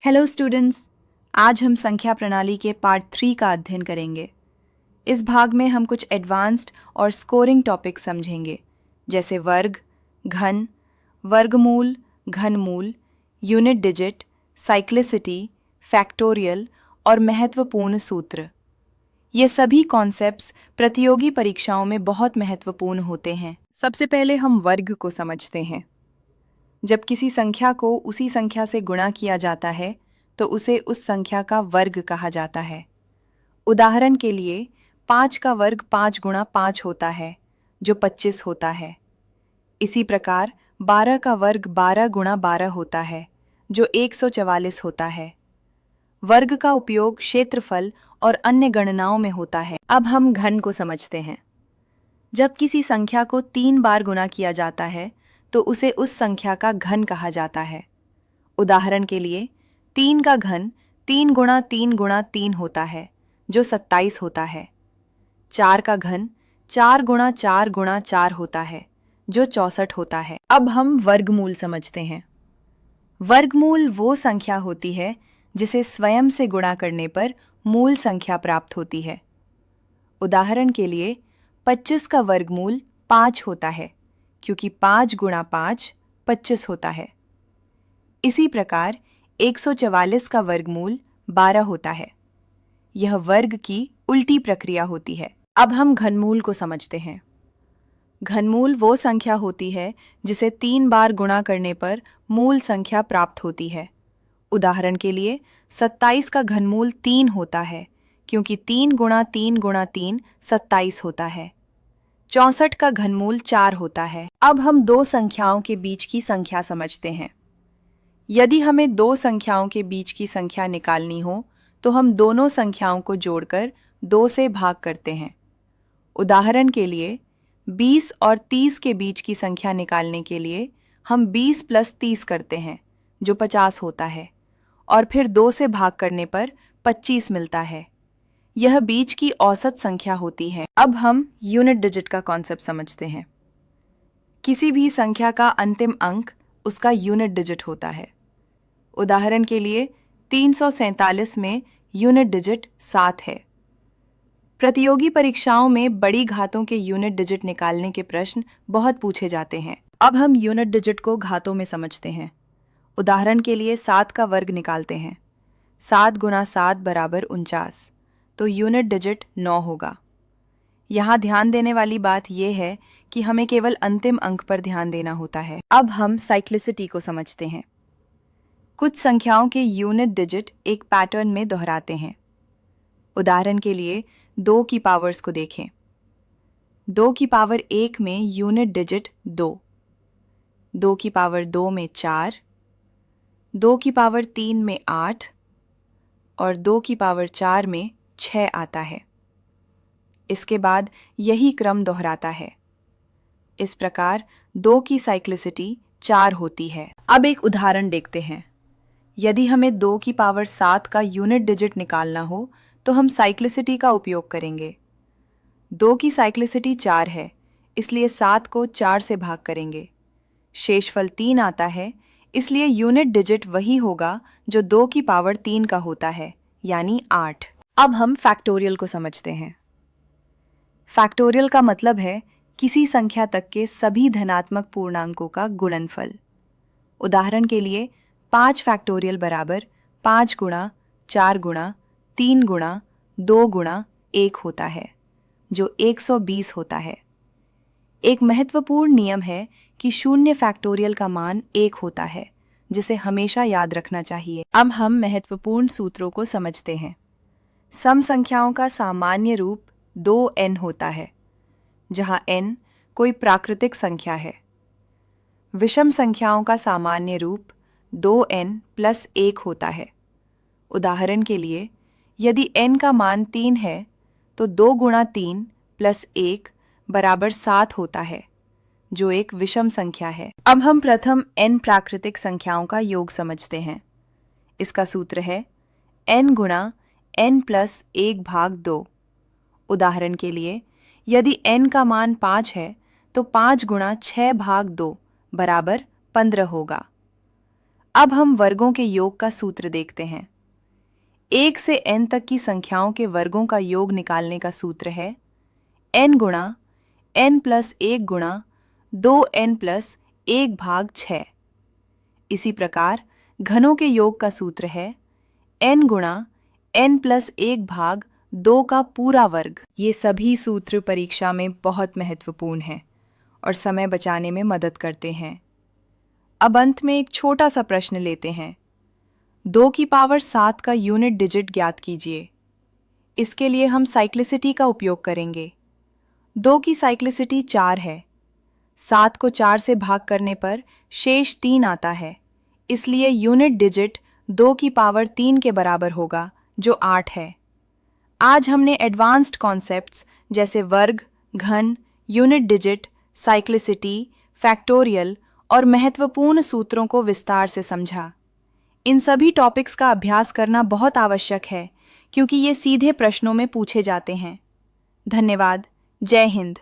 Hello students, आज हम संख्या प्रणाली के पार्ट 3 का अध्ययन करेंगे। इस भाग में हम कुछ एडवांस्ड और स्कोरिंग टॉपिक समझेंगे, जैसे वर्ग, घन, वर्गमूल, घनमूल, यूनिट डिजिट, साइक्लिसिटी, फैक्टोरियल और महत्वपूर्ण सूत्र। ये सभी कॉन्सेप्ट्स प्रतियोगी परीक्षाओं में बहुत महत्वपूर्ण होते हैं। सबसे पहले हम वर्ग को समझते हैं। जब किसी संख्या को उसी संख्या से गुणा किया जाता है तो उसे उस संख्या का वर्ग कहा जाता है। उदाहरण के लिए 5 का वर्ग 5 गुणा 5 होता है, जो 25 होता है। इसी प्रकार 12 का वर्ग 12 गुणा 12 होता है, जो 144 होता है। वर्ग का उपयोग क्षेत्रफल और अन्य गणनाओं में होता है। अब हम घन को समझते हैं। जब किसी संख्या को 3 बार गुणा किया जाता है तो उसे उस संख्या का घन कहा जाता है। उदाहरण के लिए 3 का घन 3 गुणा 3 गुणा 3 होता है, जो 27 होता है। 4 का घन 4 गुणा 4 गुणा 4 होता है, जो 64 होता है। अब हम वर्गमूल समझते हैं। वर्गमूल वो संख्या होती है जिसे स्वयं से गुणा करने पर मूल संख्या प्राप्त होती है। उदाहरण के लिए 25 का वर्गमूल 5 होता है, क्योंकि 5 गुणा 5 25 होता है। इसी प्रकार 144 का वर्गमूल 12 होता है। यह वर्ग की उल्टी प्रक्रिया होती है। अब हम घनमूल को समझते हैं। घनमूल वो संख्या होती है जिसे 3 बार गुणा करने पर मूल संख्या प्राप्त होती है। उदाहरण के लिए 27 का घनमूल 3 होता है, क्योंकि 3 गुणा 3 गुणा 3 27 होता है। 64 का घनमूल 4 होता है। अब हम दो संख्याओं के बीच की संख्या समझते हैं। यदि हमें दो संख्याओं के बीच की संख्या निकालनी हो तो हम दोनों संख्याओं को जोड़कर 2 से भाग करते हैं। उदाहरण के लिए 20 और 30 के बीच की संख्या निकालने के लिए हम 20 + 30 करते हैं, जो 50 होता है, और फिर 2 से भाग करने पर 25 मिलता है। यह बीच की औसत संख्या होती है। अब हम यूनिट डिजिट का कॉन्सेप्ट समझते हैं। किसी भी संख्या का अंतिम अंक उसका यूनिट डिजिट होता है। उदाहरण के लिए 347 में यूनिट डिजिट 7 है। प्रतियोगी परीक्षाओं में बड़ी घातों के यूनिट डिजिट निकालने के प्रश्न बहुत पूछे जाते हैं। अब हम यूनिट डिजिट को घातों में समझते हैं। उदाहरण के लिए 7 का वर्ग निकालते हैं। 7 गुणा 7 बराबर 49, तो यूनिट डिजिट 9 होगा। यहाँ ध्यान देने वाली बात यह है कि हमें केवल अंतिम अंक पर ध्यान देना होता है। अब हम साइक्लिसिटी को समझते हैं। कुछ संख्याओं के यूनिट डिजिट एक पैटर्न में दोहराते हैं। उदाहरण के लिए 2 की पावर्स को देखें। 2 की पावर 1 में यूनिट डिजिट 2, 2 की पावर 2 में 4, 2 की पावर 3 में 8 और 2 की पावर 4 में 6 आता है। इसके बाद यही क्रम दोहराता है। इस प्रकार 2 की साइक्लिसिटी 4 होती है। अब एक उदाहरण देखते हैं। यदि हमें 2 की पावर 7 का यूनिट डिजिट निकालना हो तो हम साइक्लिसिटी का उपयोग करेंगे। 2 की साइक्लिसिटी 4 है, इसलिए 7 को 4 से भाग करेंगे। शेषफल 3 आता है, इसलिए यूनिट डिजिट वही होगा जो 2 की पावर 3 का होता है, यानी 8। अब हम फैक्टोरियल को समझते हैं। फैक्टोरियल का मतलब है किसी संख्या तक के सभी धनात्मक पूर्णांकों का गुणनफल। उदाहरण के लिए 5 फैक्टोरियल बराबर 5 गुणा 4 गुणा 3 गुणा 2 गुणा 1 होता है, जो 120 होता है। एक महत्वपूर्ण नियम है कि शून्य फैक्टोरियल का मान 1 होता है, जिसे हमेशा याद रखना चाहिए। अब हम महत्वपूर्ण सूत्रों को समझते हैं। सम संख्याओं का सामान्य रूप 2n होता है, जहां n कोई प्राकृतिक संख्या है। विषम संख्याओं का सामान्य रूप 2n + 1 होता है। उदाहरण के लिए यदि n का मान 3 है तो 2 गुणा 3 + 1 बराबर 7 होता है, जो एक विषम संख्या है। अब हम प्रथम n प्राकृतिक संख्याओं का योग समझते हैं। इसका सूत्र है n गुणा n + 1/2। उदाहरण के लिए यदि n का मान 5 है तो 5 गुणा 6/2 बराबर 15 होगा। अब हम वर्गों के योग का सूत्र देखते हैं। 1 से n तक की संख्याओं के वर्गों का योग निकालने का सूत्र है n गुणा n प्लस 1 गुणा 2n प्लस 1 भाग 6। इसी प्रकार घनों के योग का सूत्र है n गुणा n प्लस 1 भाग 2 का पूरा वर्ग। ये सभी सूत्र परीक्षा में बहुत महत्वपूर्ण हैं और समय बचाने में मदद करते हैं। अब अंत में एक छोटा सा प्रश्न लेते हैं। 2 की पावर 7 का यूनिट डिजिट ज्ञात कीजिए। इसके लिए हम साइक्लिसिटी का उपयोग करेंगे। 2 की साइक्लिसिटी 4 है। 7 को 4 से भाग करने पर शेष 3 आता है, इसलिए यूनिट डिजिट 2 की पावर 3 के बराबर होगा, जो 8 है। आज हमने एडवांस्ड कॉन्सेप्ट्स जैसे वर्ग, घन, यूनिट डिजिट, साइक्लिसिटी, फैक्टोरियल और महत्वपूर्ण सूत्रों को विस्तार से समझा। इन सभी टॉपिक्स का अभ्यास करना बहुत आवश्यक है क्योंकि ये सीधे प्रश्नों में पूछे जाते हैं। धन्यवाद। जय हिंद।